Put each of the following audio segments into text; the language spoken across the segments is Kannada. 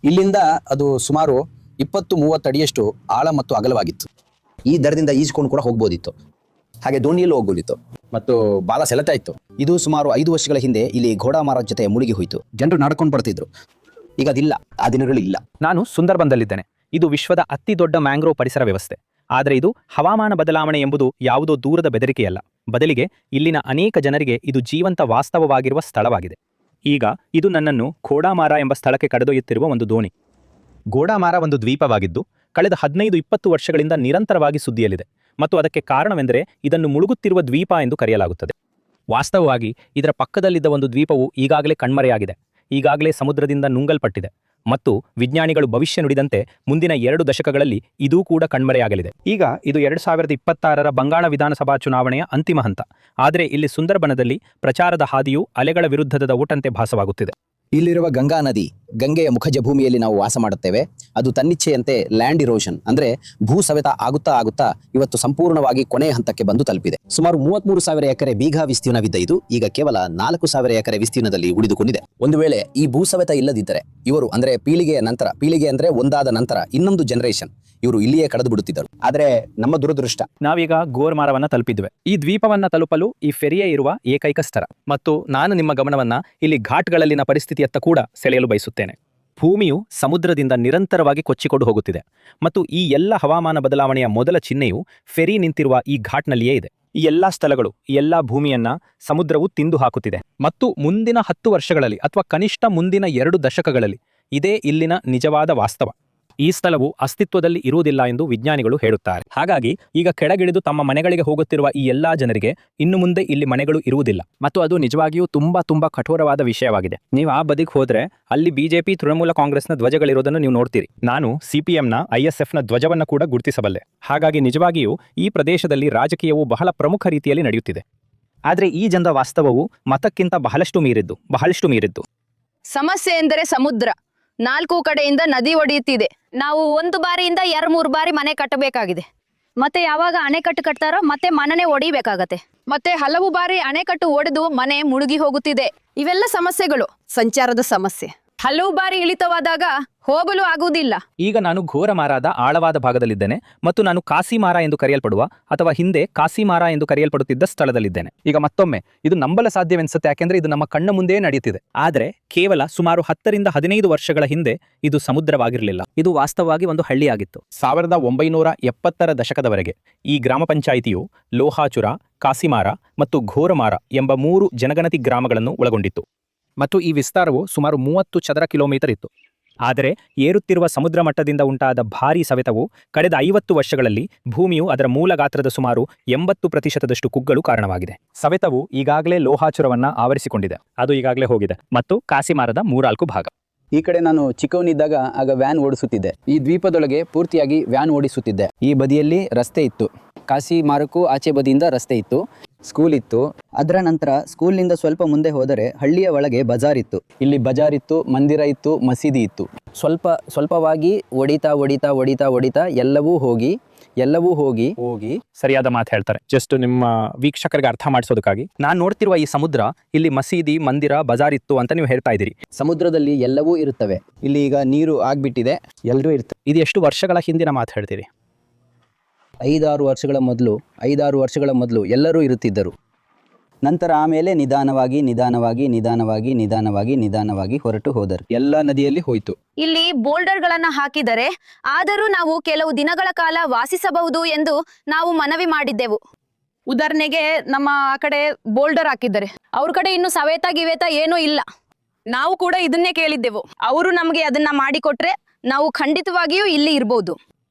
ಇಲ್ಲಿಂದ ಅದು ಸುಮಾರು 20-30 ಅಡಿಯಷ್ಟು ಆಳ ಮತ್ತು ಅಗಲವಾಗಿತ್ತು. ಈ ದರದಿಂದ ಈಜ್ಕೊಂಡು ಕೂಡ ಹೋಗ್ಬೋದಿತ್ತು, ಹಾಗೆ ದೋಣಿಯಲ್ಲೂ ಹೋಗ್ಬೋದಿತ್ತು ಮತ್ತು ಬಹಳ ಸೆಳೆತ ಇತ್ತು. ಇದು ಸುಮಾರು 5 ವರ್ಷಗಳ ಹಿಂದೆ ಇಲ್ಲಿ ಘೋಡಾ ಮಾರಾಟ ಜೊತೆ ಮುಳುಗಿ ಹೋಯಿತು. ಜನರು ನಡ್ಕೊಂಡು ಬರ್ತಿದ್ರು, ಈಗ ಅದಿಲ್ಲ, ಆ ದಿನಗಳು ಇಲ್ಲ. ನಾನು ಸುಂದರ್ಬನ್ದಲ್ಲಿದ್ದೇನೆ. ಇದು ವಿಶ್ವದ ಅತಿ ದೊಡ್ಡ ಮ್ಯಾಂಗ್ರೋವ್ ಪರಿಸರ ವ್ಯವಸ್ಥೆ. ಆದರೆ ಇದು ಹವಾಮಾನ ಬದಲಾವಣೆ ಎಂಬುದು ಯಾವುದೋ ದೂರದ ಬೆದರಿಕೆಯಲ್ಲ, ಬದಲಿಗೆ ಇಲ್ಲಿನ ಅನೇಕ ಜನರಿಗೆ ಇದು ಜೀವಂತ ವಾಸ್ತವವಾಗಿರುವ ಸ್ಥಳವಾಗಿದೆ. ಈಗ ಇದು ನನ್ನನ್ನು ಘೋಡಾಮಾರ ಎಂಬ ಸ್ಥಳಕ್ಕೆ ಕರೆದೊಯ್ಯುತ್ತಿರುವ ಒಂದು ದೋಣಿ. ಘೋಡಾಮಾರ ಒಂದು ದ್ವೀಪವಾಗಿದ್ದು ಕಳೆದ 15-20 ವರ್ಷಗಳಿಂದ ನಿರಂತರವಾಗಿ ಸುದ್ದಿಯಲ್ಲಿದೆ ಮತ್ತು ಅದಕ್ಕೆ ಕಾರಣವೆಂದರೆ ಇದನ್ನು ಮುಳುಗುತ್ತಿರುವ ದ್ವೀಪ ಎಂದು ಕರೆಯಲಾಗುತ್ತದೆ. ವಾಸ್ತವವಾಗಿ ಇದರ ಪಕ್ಕದಲ್ಲಿದ್ದ ಒಂದು ದ್ವೀಪವು ಈಗಾಗಲೇ ಕಣ್ಮರೆಯಾಗಿದೆ, ಈಗಾಗಲೇ ಸಮುದ್ರದಿಂದ ನುಂಗಲ್ಪಟ್ಟಿದೆ ಮತ್ತು ವಿಜ್ಞಾನಿಗಳು ಭವಿಷ್ಯ ನುಡಿದಂತೆ ಮುಂದಿನ 2 ದಶಕಗಳಲ್ಲಿ ಇದೂ ಕೂಡ ಕಣ್ಮರೆಯಾಗಲಿದೆ. ಈಗ ಇದು 2026ರ ಬಂಗಾಳ ವಿಧಾನಸಭಾ ಚುನಾವಣೆಯ ಅಂತಿಮ ಹಂತ. ಆದರೆ ಇಲ್ಲಿ ಸುಂದರ್ಬನದಲ್ಲಿ ಪ್ರಚಾರದ ಹಾದಿಯು ಅಲೆಗಳ ವಿರುದ್ಧದ ಓಟಂತೆ ಭಾಸವಾಗುತ್ತಿದೆ. ಇಲ್ಲಿರುವ ಗಂಗಾ ನದಿ, ಗಂಗೆಯ ಮುಖಜ ಭೂಮಿಯಲ್ಲಿ ನಾವು ವಾಸ ಮಾಡುತ್ತೇವೆ. ಅದು ತನ್ನಿಚ್ಛೆಯಂತೆ ಲ್ಯಾಂಡ್ ಇರೋಷನ್ ಅಂದ್ರೆ ಭೂ ಸವೆತ ಆಗುತ್ತಾ ಇವತ್ತು ಸಂಪೂರ್ಣವಾಗಿ ಕೊನೆಯ ಹಂತಕ್ಕೆ ಬಂದು ತಲುಪಿದೆ. ಸುಮಾರು 33,000 ಎಕರೆ ಬೀಘಾ ವಿಸ್ತೀರ್ಣವಿದ್ದ ಇದು ಈಗ ಕೇವಲ 4,000 ಎಕರೆ ವಿಸ್ತೀರ್ಣದಲ್ಲಿ ಉಳಿದುಕೊಂಡಿದೆ. ಒಂದು ವೇಳೆ ಈ ಭೂ ಸವೆತ ಇಲ್ಲದಿದ್ದರೆ ಇವರು ಅಂದ್ರೆ ಪೀಳಿಗೆ ಅಂದ್ರೆ ಒಂದಾದ ನಂತರ ಇನ್ನೊಂದು ಜನರೇಷನ್ ಇವರು ಇಲ್ಲಿಯೇ ಕಳೆದು ಬಿಡುತ್ತಿದ್ದರು. ಆದರೆ ನಮ್ಮ ದುರದೃಷ್ಟ, ನಾವೀಗ ಗೋರ್ಮಾರವನ್ನ ತಲುಪಿದ್ವಿ. ಈ ದ್ವೀಪವನ್ನ ತಲುಪಲು ಈ ಫೆರಿಯೇ ಇರುವ ಏಕೈಕ ಸ್ಥಳ. ಮತ್ತು ನಾನು ನಿಮ್ಮ ಗಮನವನ್ನ ಇಲ್ಲಿ ಘಾಟ್ಗಳಲ್ಲಿನ ಪರಿಸ್ಥಿತಿಯತ್ತ ಕೂಡ ಸೆಳೆಯಲು ಬಯಸುತ್ತೇನೆ. ಭೂಮಿಯು ಸಮುದ್ರದಿಂದ ನಿರಂತರವಾಗಿ ಕೊಚ್ಚಿಕೊಂಡು ಹೋಗುತ್ತಿದೆ ಮತ್ತು ಈ ಎಲ್ಲ ಹವಾಮಾನ ಬದಲಾವಣೆಯ ಮೊದಲ ಚಿಹ್ನೆಯು ಫೆರಿ ನಿಂತಿರುವ ಈ ಘಾಟ್ನಲ್ಲಿಯೇ ಇದೆ. ಈ ಎಲ್ಲಾ ಸ್ಥಳಗಳು, ಈ ಎಲ್ಲಾ ಭೂಮಿಯನ್ನ ಸಮುದ್ರವು ತಿಂದು ಹಾಕುತ್ತಿದೆ ಮತ್ತು ಮುಂದಿನ 10 ವರ್ಷಗಳಲ್ಲಿ ಅಥವಾ ಕನಿಷ್ಠ ಮುಂದಿನ 2 ದಶಕಗಳಲ್ಲಿ ಇದೇ ಇಲ್ಲಿನ ನಿಜವಾದ ವಾಸ್ತವ. ಈ ಸ್ಥಳವು ಅಸ್ತಿತ್ವದಲ್ಲಿ ಇರುವುದಿಲ್ಲ ಎಂದು ವಿಜ್ಞಾನಿಗಳು ಹೇಳುತ್ತಾರೆ. ಹಾಗಾಗಿ ಈಗ ಕೆಳಗಿಳಿದು ತಮ್ಮ ಮನೆಗಳಿಗೆ ಹೋಗುತ್ತಿರುವ ಈ ಎಲ್ಲಾ ಜನರಿಗೆ ಇನ್ನು ಮುಂದೆ ಇಲ್ಲಿ ಮನೆಗಳು ಇರುವುದಿಲ್ಲ ಮತ್ತು ಅದು ನಿಜವಾಗಿಯೂ ತುಂಬಾ ಕಠೋರವಾದ ವಿಷಯವಾಗಿದೆ. ನೀವು ಆ ಬದಿಗೆ ಹೋದ್ರೆ ಅಲ್ಲಿ ಬಿಜೆಪಿ, ತೃಣಮೂಲ ಕಾಂಗ್ರೆಸ್ನ ಧ್ವಜಗಳಿರೋದನ್ನು ನೀವು ನೋಡ್ತೀರಿ. ನಾನು ಸಿಪಿಎಂನ ISFನ ಧ್ವಜವನ್ನು ಕೂಡ ಗುರುತಿಸಬಲ್ಲೆ. ಹಾಗಾಗಿ ನಿಜವಾಗಿಯೂ ಈ ಪ್ರದೇಶದಲ್ಲಿ ರಾಜಕೀಯವು ಬಹಳ ಪ್ರಮುಖ ರೀತಿಯಲ್ಲಿ ನಡೆಯುತ್ತಿದೆ. ಆದರೆ ಈ ಜನರ ವಾಸ್ತವವು ಮತಕ್ಕಿಂತ ಬಹಳಷ್ಟು ಮೀರಿದ್ದು. ಸಮಸ್ಯೆ ಎಂದರೆ ಸಮುದ್ರ 4 ಕಡೆಯಿಂದ ನದಿ ಒಡೆಯುತ್ತಿದೆ. ನಾವು 1 ಬಾರಿಯಿಂದ 2-3 ಬಾರಿ ಮನೆ ಕಟ್ಟಬೇಕಾಗಿದೆ. ಮತ್ತೆ ಯಾವಾಗ ಅಣೆಕಟ್ಟು ಕಟ್ತಾರೋ ಮತ್ತೆ ಮನೆನೇ ಒಡಿಬೇಕಾಗತ್ತೆ. ಮತ್ತೆ ಹಲವು ಬಾರಿ ಅಣೆಕಟ್ಟು ಒಡೆದು ಮನೆ ಮುಳುಗಿ ಹೋಗುತ್ತಿದೆ. ಇವೆಲ್ಲ ಸಮಸ್ಯೆಗಳು, ಸಂಚಾರದ ಸಮಸ್ಯೆ. ಹಲವು ಬಾರಿ ಇಳಿತವಾದಾಗ ಹೋಗಲು ಆಗುವುದಿಲ್ಲ. ಈಗ ನಾನು ಘೋರಮಾರಾದ ಆಳವಾದ ಭಾಗದಲ್ಲಿದ್ದೇನೆ ಮತ್ತು ನಾನು ಕಾಸಿಮಾರ ಎಂದು ಕರೆಯಲ್ಪಡುವ ಅಥವಾ ಹಿಂದೆ ಕಾಸಿಮಾರ ಎಂದು ಕರೆಯಲ್ಪಡುತ್ತಿದ್ದ ಸ್ಥಳದಲ್ಲಿದ್ದೇನೆ. ಈಗ ಮತ್ತೊಮ್ಮೆ ಇದು ನಂಬಲು ಸಾಧ್ಯವೆನಿಸುತ್ತೆ, ಯಾಕೆಂದ್ರೆ ಇದು ನಮ್ಮ ಕಣ್ಣ ಮುಂದೆ ನಡೆಯುತ್ತಿದೆ. ಆದರೆ ಕೇವಲ ಸುಮಾರು 10-15 ವರ್ಷಗಳ ಹಿಂದೆ ಇದು ಸಮುದ್ರವಾಗಿರಲಿಲ್ಲ. ಇದು ವಾಸ್ತವವಾಗಿ ಒಂದು ಹಳ್ಳಿಯಾಗಿತ್ತು. 1970ರ ದಶಕದವರೆಗೆ ಈ ಗ್ರಾಮ ಪಂಚಾಯಿತಿಯು ಲೋಹಾಚುರ, ಕಾಸಿಮಾರ ಮತ್ತು ಘೋರಮಾರ ಎಂಬ 3 ಜನಗಣತಿ ಗ್ರಾಮಗಳನ್ನು ಒಳಗೊಂಡಿತ್ತು ಮತ್ತು ಈ ವಿಸ್ತಾರವು ಸುಮಾರು 30 ಚದರ ಕಿಲೋಮೀಟರ್ ಇತ್ತು. ಆದರೆ ಏರುತ್ತಿರುವ ಸಮುದ್ರ ಮಟ್ಟದಿಂದ ಉಂಟಾದ ಭಾರೀ ಸವೆತವು ಕಳೆದ 50 ವರ್ಷಗಳಲ್ಲಿ ಭೂಮಿಯು ಅದರ ಮೂಲ ಗಾತ್ರದ ಸುಮಾರು 80% ಕುಗ್ಗಲು ಕಾರಣವಾಗಿದೆ. ಸವೆತವು ಈಗಾಗಲೇ ಲೋಹಾಚುರವನ್ನ ಆವರಿಸಿಕೊಂಡಿದೆ, ಅದು ಈಗಾಗಲೇ ಹೋಗಿದೆ ಮತ್ತು ಕಾಸಿಮಾರದ 3-4 ಭಾಗ. ಈ ಕಡೆ ನಾನು ಚಿಕ್ಕವನಿದ್ದಾಗ ಆಗ ವ್ಯಾನ್ ಓಡಿಸುತ್ತಿದ್ದೆ. ಈ ದ್ವೀಪದೊಳಗೆ ಪೂರ್ತಿಯಾಗಿ ವ್ಯಾನ್ ಓಡಿಸುತ್ತಿದ್ದೆ. ಈ ಬದಿಯಲ್ಲಿ ರಸ್ತೆ ಇತ್ತು, ಕಾಸಿಮಾರಕ್ಕೂ ಆಚೆ ಬದಿಯಿಂದ ರಸ್ತೆ ಇತ್ತು, ಸ್ಕೂಲ್ ಇತ್ತು. ಅದರ ನಂತರ ಸ್ಕೂಲ್ನಿಂದ ಸ್ವಲ್ಪ ಮುಂದೆ ಹೋದರೆ ಹಳ್ಳಿಯ ಒಳಗೆ ಬಜಾರ್ ಇತ್ತು. ಇಲ್ಲಿ ಬಜಾರ್ ಇತ್ತು, ಮಂದಿರ ಇತ್ತು, ಮಸೀದಿ ಇತ್ತು. ಸ್ವಲ್ಪವಾಗಿ ಒಡಿತಾ ಎಲ್ಲವೂ ಹೋಗಿ ಸರಿಯಾದ ಮಾತು ಹೇಳ್ತಾರೆ. ಜಸ್ಟ್ ನಿಮ್ಮ ವೀಕ್ಷಕರಿಗೆ ಅರ್ಥ ಮಾಡಿಸೋದಕ್ಕಾಗಿ, ನಾನು ನೋಡ್ತಿರುವ ಈ ಸಮುದ್ರ ಇಲ್ಲಿ ಮಸೀದಿ, ಮಂದಿರ, ಬಜಾರ್ ಇತ್ತು ಅಂತ ನೀವು ಹೇಳ್ತಾ ಇದ್ದೀರಿ. ಸಮುದ್ರದಲ್ಲಿ ಎಲ್ಲವೂ ಇರುತ್ತವೆ. ಇಲ್ಲಿ ಈಗ ನೀರು ಆಗ್ಬಿಟ್ಟಿದೆ, ಎಲ್ಲರೂ ಇರ್ತವೆ. ಇದು ಎಷ್ಟು ವರ್ಷಗಳ ಹಿಂದಿನ ಮಾತು ಹೇಳ್ತೀರಿ? 5-6 ವರ್ಷಗಳ ಮೊದಲು ಎಲ್ಲರೂ ಇರುತ್ತಿದ್ದರು. ನಂತರ ಆಮೇಲೆ ನಿಧಾನವಾಗಿ ಹೊರಟು ಹೋದರು. ಎಲ್ಲ ನದಿಯಲ್ಲಿ ಹೋಯಿತು. ಇಲ್ಲಿ ಬೋಲ್ಡರ್ಗಳನ್ನ ಹಾಕಿದರೆ ಆದರೂ ನಾವು ಕೆಲವು ದಿನಗಳ ಕಾಲ ವಾಸಿಸಬಹುದು ಎಂದು ನಾವು ಮನವಿ ಮಾಡಿದ್ದೆವು. ಉದಾಹರಣೆಗೆ ನಮ್ಮ ಆ ಕಡೆ ಬೋಲ್ಡರ್ ಹಾಕಿದ್ದಾರೆ, ಅವ್ರ ಕಡೆ ಇನ್ನು ಸವೇತ ಏನೂ ಇಲ್ಲ. ನಾವು ಕೂಡ ಇದನ್ನೇ ಕೇಳಿದ್ದೆವು. ಅವರು ನಮಗೆ ಅದನ್ನ ಮಾಡಿಕೊಟ್ರೆ ನಾವು ಖಂಡಿತವಾಗಿಯೂ ಇಲ್ಲಿ ಇರ್ಬೋದು.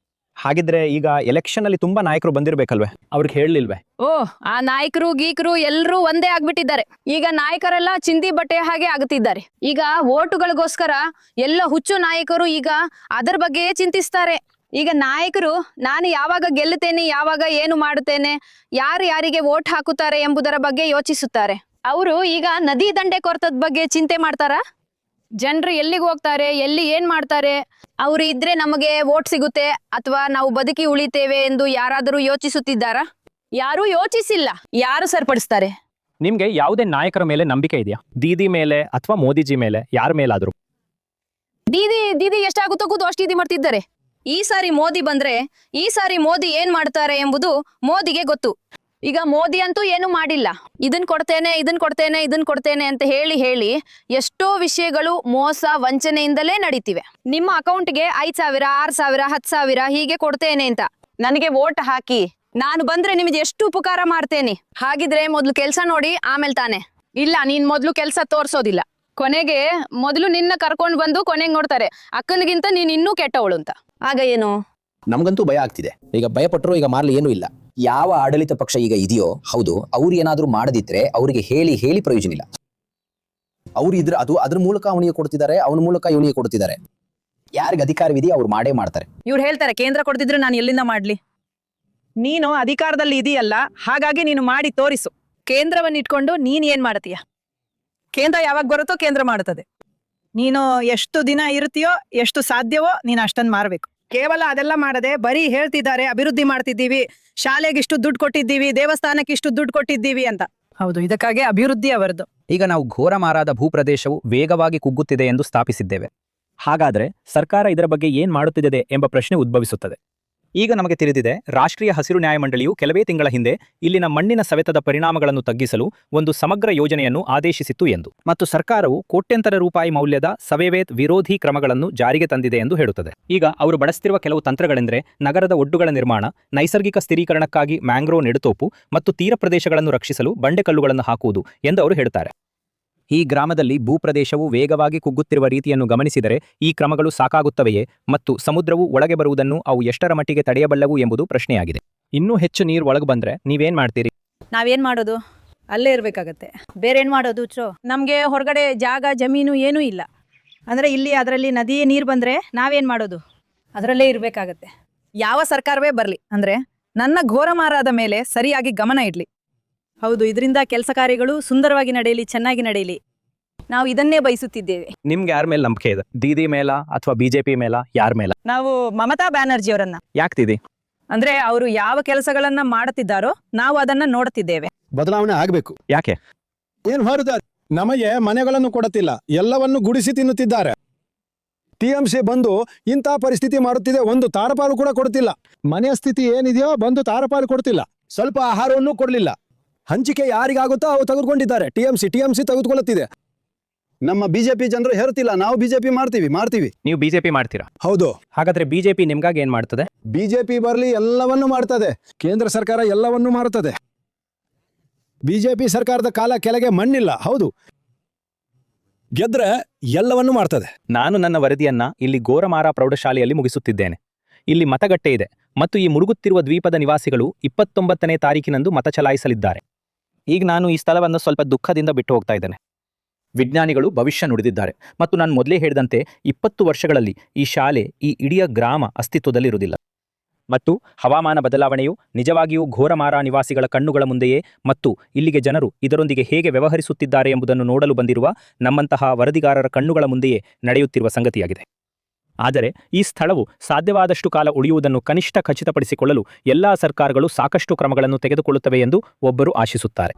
ಹಾಗಿದ್ರೆ ಈಗ ಎಲೆಕ್ಷನ್ ಅಲ್ಲಿ ತುಂಬಾ ನಾಯಕರು ಬಂದಿರಬೇಕಲ್ವೇ, ಅವ್ರಿಗೆ ಹೇಳಲಿಲ್ವೇ? ಆ ನಾಯಕರು ಗೀಕರು ಎಲ್ಲರೂ ಒಂದೇ ಆಗ್ಬಿಟ್ಟಿದ್ದಾರೆ. ಈಗ ನಾಯಕರೆಲ್ಲ ಚಿಂದಿ ಬಟ್ಟೆ ಹಾಗೆ ಆಗುತ್ತಿದ್ದಾರೆ. ಈಗ ವೋಟುಗಳಿಗೋಸ್ಕರ ಎಲ್ಲ ಹುಚ್ಚು ನಾಯಕರು ಈಗ ಅದರ ಬಗ್ಗೆ ಚಿಂತಿಸ್ತಾರೆ. ಈಗ ನಾಯಕರು ನಾನು ಯಾವಾಗ ಗೆಲ್ಲುತ್ತೇನೆ, ಯಾವಾಗ ಏನು ಮಾಡುತ್ತೇನೆ, ಯಾರು ಯಾರಿಗೆ ವೋಟ್ ಹಾಕುತ್ತಾರೆ ಎಂಬುದರ ಬಗ್ಗೆ ಯೋಚಿಸುತ್ತಾರೆ. ಅವರು ಈಗ ನದಿ ದಂಡೆ ಕೊರತದ ಬಗ್ಗೆ ಚಿಂತೆ ಮಾಡ್ತಾರ. ಜನರು ಎಲ್ಲಿಗೆ ಹೋಗ್ತಾರೆ, ಎಲ್ಲಿ ಏನ್ ಮಾಡ್ತಾರೆ, ಅವರು ಇದ್ರೆ ನಮಗೆ ವೋಟ್ ಸಿಗುತ್ತೆ ಅಥವಾ ನಾವು ಬದುಕಿ ಉಳಿತೇವೆ ಎಂದು ಯಾರಾದರೂ ಯೋಚಿಸುತ್ತಿದ್ದಾರಾ? ಯಾರೂ ಯೋಚಿಸಿಲ್ಲ. ಯಾರು ಸರಿಪಡಿಸ್ತಾರೆ? ನಿಮ್ಗೆ ಯಾವುದೇ ನಾಯಕರ ಮೇಲೆ ನಂಬಿಕೆ ಇದೆಯಾ? ದೀದಿ ಮೇಲೆ ಅಥವಾ ಮೋದಿಜಿ ಮೇಲೆ, ಯಾರ ಮೇಲಾದ್ರೂ? ದೀದಿ ದೀದಿ ಎಷ್ಟಾಗುತ್ತೋ ಕೂತು ಅಷ್ಟು ದೀದಿ ಮಾಡ್ತಿದ್ದಾರೆ. ಈ ಸಾರಿ ಮೋದಿ ಬಂದ್ರೆ ಈ ಸಾರಿ ಮೋದಿ ಏನ್ ಮಾಡ್ತಾರೆ ಎಂಬುದು ಮೋದಿಗೆ ಗೊತ್ತು. ಈಗ ಮೋದಿ ಅಂತೂ ಏನು ಮಾಡಿಲ್ಲ. ಇದನ್ ಕೊಡ್ತೇನೆ ಇದನ್ ಕೊಡ್ತೇನೆ ಅಂತ ಹೇಳಿ ಎಷ್ಟೋ ವಿಷಯಗಳು ಮೋಸ ವಂಚನೆಯಿಂದಲೇ ನಡೀತಿವೆ. ನಿಮ್ಮ ಅಕೌಂಟ್ಗೆ 5,000 6,000 10,000 ಹೀಗೆ ಕೊಡ್ತೇನೆ ಅಂತ ನನಗೆ ವೋಟ್ ಹಾಕಿ, ನಾನು ಬಂದ್ರೆ ನಿಮಗೆ ಎಷ್ಟು ಉಪಕಾರ ಮಾಡ್ತೇನೆ. ಹಾಗಿದ್ರೆ ಮೊದ್ಲು ಕೆಲ್ಸ ನೋಡಿ ಆಮೇಲೆ ತಾನೆ. ಇಲ್ಲ, ನೀನ್ ಮೊದ್ಲು ಕೆಲ್ಸ ತೋರ್ಸೋದಿಲ್ಲ. ಕೊನೆಗೆ ಮೊದಲು ನಿನ್ನ ಕರ್ಕೊಂಡ್ ಬಂದು ಕೊನೆಗೆ ನೋಡ್ತಾರೆ ಅಕ್ಕನಿಗಿಂತ ನೀನ್ ಇನ್ನೂ ಕೆಟ್ಟವಳು ಅಂತ. ಆಗ ಏನು? ನಮ್ಗಂತೂ ಭಯ ಆಗ್ತಿದೆ. ಈಗ ಭಯಪಟ್ಟರು ಈಗ ಮಾರ್ಲಿ ಏನೂ ಇಲ್ಲ. ಯಾವ ಆಡಳಿತ ಪಕ್ಷ ಈಗ ಇದೆಯೋ ಹೌದು, ಅವ್ರು ಏನಾದ್ರೂ ಮಾಡದಿದ್ರೆ ಅವರಿಗೆ ಹೇಳಿ ಪ್ರಯೋಜನ ಇಲ್ಲ. ಅವ್ರು ಇದ್ರೆ ಅದು ಅದ್ರ ಮೂಲಕ ಅವನಿಗೆ ಕೊಡ್ತಿದ್ದಾರೆ, ಅವನ ಮೂಲಕ ಇವನಿಗೆ ಕೊಡ್ತಿದ್ದಾರೆ. ಯಾರಿಗೆ ಅಧಿಕಾರವಿದೆಯೋ ಅವ್ರು ಮಾಡೇ ಮಾಡ್ತಾರೆ. ಇವ್ರು ಹೇಳ್ತಾರೆ ಕೇಂದ್ರ ಕೊಡ್ತಿದ್ರೆ ನಾನು ಎಲ್ಲಿಂದ ಮಾಡ್ಲಿ? ನೀನು ಅಧಿಕಾರದಲ್ಲಿ ಇದೆಯಲ್ಲ, ಹಾಗಾಗಿ ನೀನು ಮಾಡಿ ತೋರಿಸು. ಕೇಂದ್ರವನ್ನು ಇಟ್ಕೊಂಡು ನೀನ್ ಏನ್ ಮಾಡ್ತೀಯ? ಕೇಂದ್ರ ಯಾವಾಗ ಬರುತ್ತೋ ಕೇಂದ್ರ ಮಾಡುತ್ತದೆ. ನೀನು ಎಷ್ಟು ದಿನ ಇರ್ತೀಯೋ, ಎಷ್ಟು ಸಾಧ್ಯವೋ ನೀನು ಅಷ್ಟನ್ನು ಮಾರಬೇಕು. ಕೇವಲ ಅದೆಲ್ಲ ಮಾಡದೆ ಬರೀ ಹೇಳ್ತಿದ್ದಾರೆ ಅಭಿವೃದ್ಧಿ ಮಾಡ್ತಿದ್ದೀವಿ, ಶಾಲೆಗೆ ಇಷ್ಟು ದುಡ್ಡು ಕೊಟ್ಟಿದ್ದೀವಿ, ದೇವಸ್ಥಾನಕ್ಕೆ ಇಷ್ಟು ದುಡ್ಡು ಕೊಟ್ಟಿದ್ದೀವಿ ಅಂತ. ಹೌದು, ಇದಕ್ಕಾಗಿ ಅಭಿವೃದ್ಧಿ ಅವರದು. ಈಗ ನಾವು ಘೋರಮಾರಾದ ಭೂಪ್ರದೇಶವು ವೇಗವಾಗಿ ಕುಗ್ಗುತ್ತಿದೆ ಎಂದು ಸ್ಥಾಪಿಸಿದ್ದೇವೆ. ಹಾಗಾದ್ರೆ ಸರ್ಕಾರ ಇದರ ಬಗ್ಗೆ ಏನ್ ಮಾಡುತ್ತಿದೆ ಎಂಬ ಪ್ರಶ್ನೆ ಉದ್ಭವಿಸುತ್ತದೆ. ಈಗ ನಮಗೆ ತಿಳಿದಿದೆ, ರಾಷ್ಟ್ರೀಯ ಹಸಿರು ನ್ಯಾಯಮಂಡಳಿಯು ಕೆಲವೇ ತಿಂಗಳ ಹಿಂದೆ ಇಲ್ಲಿನ ಮಣ್ಣಿನ ಸವೆತದ ಪರಿಣಾಮಗಳನ್ನು ತಗ್ಗಿಸಲು ಒಂದು ಸಮಗ್ರ ಯೋಜನೆಯನ್ನು ಆದೇಶಿಸಿತ್ತು ಎಂದು, ಮತ್ತು ಸರ್ಕಾರವು ಕೋಟ್ಯಂತರ ರೂಪಾಯಿ ಮೌಲ್ಯದ ಸವೆವೇತ್ ವಿರೋಧಿ ಕ್ರಮಗಳನ್ನು ಜಾರಿಗೆ ತಂದಿದೆ ಎಂದು ಹೇಳುತ್ತದೆ. ಈಗ ಅವರು ಬಳಸುತ್ತಿರುವ ಕೆಲವು ತಂತ್ರಗಳೆಂದರೆ ನಗರದ ಒಡ್ಡುಗಳ ನಿರ್ಮಾಣ, ನೈಸರ್ಗಿಕ ಸ್ಥಿರೀಕರಣಕ್ಕಾಗಿ ಮ್ಯಾಂಗ್ರೋವ್ ನೆಡುತೋಪು ಮತ್ತು ತೀರ ಪ್ರದೇಶಗಳನ್ನು ರಕ್ಷಿಸಲು ಬಂಡೆಕಲ್ಲುಗಳನ್ನು ಹಾಕುವುದು ಎಂದು ಅವರು ಹೇಳುತ್ತಾರೆ. ಈ ಗ್ರಾಮದಲ್ಲಿ ಭೂಪ್ರದೇಶವು ವೇಗವಾಗಿ ಕುಗ್ಗುತ್ತಿರುವ ರೀತಿಯನ್ನು ಗಮನಿಸಿದರೆ ಈ ಕ್ರಮಗಳು ಸಾಕಾಗುತ್ತವೆಯೇ ಮತ್ತು ಸಮುದ್ರವು ಒಳಗೆ ಬರುವುದನ್ನು ಅವು ಎಷ್ಟರ ಮಟ್ಟಿಗೆ ತಡೆಯಬಲ್ಲವು ಎಂಬುದು ಪ್ರಶ್ನೆಯಾಗಿದೆ. ಇನ್ನೂ ಹೆಚ್ಚು ನೀರು ಒಳಗೆ ಬಂದ್ರೆ ನೀವೇನ್ ಮಾಡ್ತೀರಿ? ನಾವೇನ್ ಮಾಡೋದು? ಅಲ್ಲೇ ಇರ್ಬೇಕಾಗತ್ತೆ. ಬೇರೆ ಏನ್ ಮಾಡೋದು? ನಮ್ಗೆ ಹೊರಗಡೆ ಜಾಗ ಜಮೀನು ಏನೂ ಇಲ್ಲ. ಅಂದ್ರೆ ಇಲ್ಲಿ ಅದರಲ್ಲಿ ನದಿ ನೀರು ಬಂದ್ರೆ ನಾವೇನ್ ಮಾಡೋದು? ಅದರಲ್ಲೇ ಇರ್ಬೇಕಾಗತ್ತೆ. ಯಾವ ಸರ್ಕಾರವೇ ಬರ್ಲಿ, ಅಂದ್ರೆ ನನ್ನ ಘೋರಮಾರಾದ ಮೇಲೆ ಸರಿಯಾಗಿ ಗಮನ ಇಡ್ಲಿ. ಹೌದು, ಇದರಿಂದ ಕೆಲಸ ಕಾರ್ಯಗಳು ಸುಂದರವಾಗಿ ನಡೆಯಲಿ, ಚೆನ್ನಾಗಿ ನಡೆಯಲಿ. ನಾವು ಇದನ್ನೇ ಬಯಸುತ್ತಿದ್ದೇವೆ. ನಿಮ್ಗೆ ಯಾರ ಮೇಲೆ ನಂಬಿಕೆ ಇದೆ? ದೀದಿ ಮೇಲ ಅಥವಾ ಬಿಜೆಪಿ ಮೇಲ? ಯಾರ ಮೇಲ? ನಾವು ಮಮತಾ ಬ್ಯಾನರ್ಜಿ ಅವರನ್ನ. ಯಾಕೆ ದೀದಿ? ಅಂದ್ರೆ ಅವರು ಯಾವ ಕೆಲಸಗಳನ್ನ ಮಾಡುತ್ತಿದ್ದಾರೋ ನಾವು ಅದನ್ನ ನೋಡುತ್ತಿದ್ದೇವೆ. ಬದಲಾವಣೆ ಆಗಬೇಕು. ಯಾಕೆ? ಏನ್ ಹೊರದ ನಮಗೆ ಮನೆಗಳನ್ನು ಕೊಡುತ್ತಿಲ್ಲ, ಎಲ್ಲವನ್ನು ಗುಡಿಸಿ ತಿನ್ನುತ್ತಿದ್ದಾರೆ. ಟಿಎಂಸಿ ಬಂದು ಇಂತಹ ಪರಿಸ್ಥಿತಿ ಮಾಡುತ್ತಿದೆ, ಒಂದು ತಾರಪಾಲು ಕೂಡ ಕೊಡ್ತಿಲ್ಲ. ಮನೆಯ ಸ್ಥಿತಿ ಏನಿದೆಯೋ ಬಂದು ತಾರಪಾಲು ಕೊಡ್ತಿಲ್ಲ, ಸ್ವಲ್ಪ ಆಹಾರವನ್ನು ಕೊಡಲಿಲ್ಲ. ಹಂಚಿಕೆ ಯಾರಿಗಾಗುತ್ತೋ ಅವು ತೆಗೆದುಕೊಂಡಿದ್ದಾರೆ. ಟಿಎಂಸಿ ತೆಗೆದುಕೊಳ್ಳುತ್ತಿದೆ. ನಮ್ಮ ಬಿಜೆಪಿ ಜನರು ಹೇರುತ್ತಿಲ್ಲ, ನಾವು ಬಿಜೆಪಿ ಮಾಡ್ತೀವಿ. ನೀವು ಬಿಜೆಪಿ ಮಾಡ್ತೀರಾ? ಹೌದು. ಹಾಗಾದ್ರೆ ಬಿಜೆಪಿ ನಿಮ್ಗಾಗಿ ಏನ್ ಮಾಡ್ತದೆ? ಬಿಜೆಪಿ ಬರಲಿ ಎಲ್ಲವನ್ನೂ ಮಾಡ್ತದೆ. ಕೇಂದ್ರ ಸರ್ಕಾರ ಎಲ್ಲವನ್ನೂ ಮಾಡುತ್ತದೆ. ಬಿಜೆಪಿ ಸರ್ಕಾರದ ಕಾಲ ಕೆಳಗೆ ಮಣ್ಣಿಲ್ಲ. ಹೌದು, ಗೆದ್ರೆ ಎಲ್ಲವನ್ನೂ ಮಾಡ್ತದೆ. ನಾನು ನನ್ನ ವರದಿಯನ್ನ ಇಲ್ಲಿ ಗೋರಮಾರಾ ಪ್ರೌಢಶಾಲೆಯಲ್ಲಿ ಮುಗಿಸುತ್ತಿದ್ದೇನೆ. ಇಲ್ಲಿ ಮತಗಟ್ಟೆ ಇದೆ ಮತ್ತು ಈ ಮುಳುಗುತ್ತಿರುವ ದ್ವೀಪದ ನಿವಾಸಿಗಳು 29ನೇ ತಾರೀಕಿನಂದು ಮತ ಚಲಾಯಿಸಲಿದ್ದಾರೆ. ಈಗ ನಾನು ಈ ಸ್ಥಳವನ್ನು ಸ್ವಲ್ಪ ದುಃಖದಿಂದ ಬಿಟ್ಟು ಹೋಗ್ತಾ ಇದ್ದೇನೆ. ವಿಜ್ಞಾನಿಗಳು ಭವಿಷ್ಯ ನುಡಿದಿದ್ದಾರೆ ಮತ್ತು ನಾನು ಮೊದಲೇ ಹೇಳಿದಂತೆ 20 ವರ್ಷಗಳಲ್ಲಿ ಈ ಶಾಲೆ, ಈ ಇಡೀ ಗ್ರಾಮ ಅಸ್ತಿತ್ವದಲ್ಲಿರುವುದಿಲ್ಲ. ಮತ್ತು ಹವಾಮಾನ ಬದಲಾವಣೆಯು ನಿಜವಾಗಿಯೂ ಘೋರಮಾರಾ ನಿವಾಸಿಗಳ ಕಣ್ಣುಗಳ ಮುಂದೆಯೇ ಮತ್ತು ಇಲ್ಲಿಗೆ ಜನರು ಇದರೊಂದಿಗೆ ಹೇಗೆ ವ್ಯವಹರಿಸುತ್ತಿದ್ದಾರೆ ಎಂಬುದನ್ನು ನೋಡಲು ಬಂದಿರುವ ನಮ್ಮಂತಹ ವರದಿಗಾರರ ಕಣ್ಣುಗಳ ಮುಂದೆಯೇ ನಡೆಯುತ್ತಿರುವ ಸಂಗತಿಯಾಗಿದೆ. ಆದರೆ ಈ ಸ್ಥಳವು ಸಾಧ್ಯವಾದಷ್ಟು ಕಾಲ ಉಳಿಯುವುದನ್ನು ಕನಿಷ್ಠ ಖಚಿತಪಡಿಸಿಕೊಳ್ಳಲು ಎಲ್ಲಾ ಸರ್ಕಾರಗಳು ಸಾಕಷ್ಟು ಕ್ರಮಗಳನ್ನು ತೆಗೆದುಕೊಳ್ಳುತ್ತವೆ ಎಂದು ಒಬ್ಬರು ಆಶಿಸುತ್ತಾರೆ.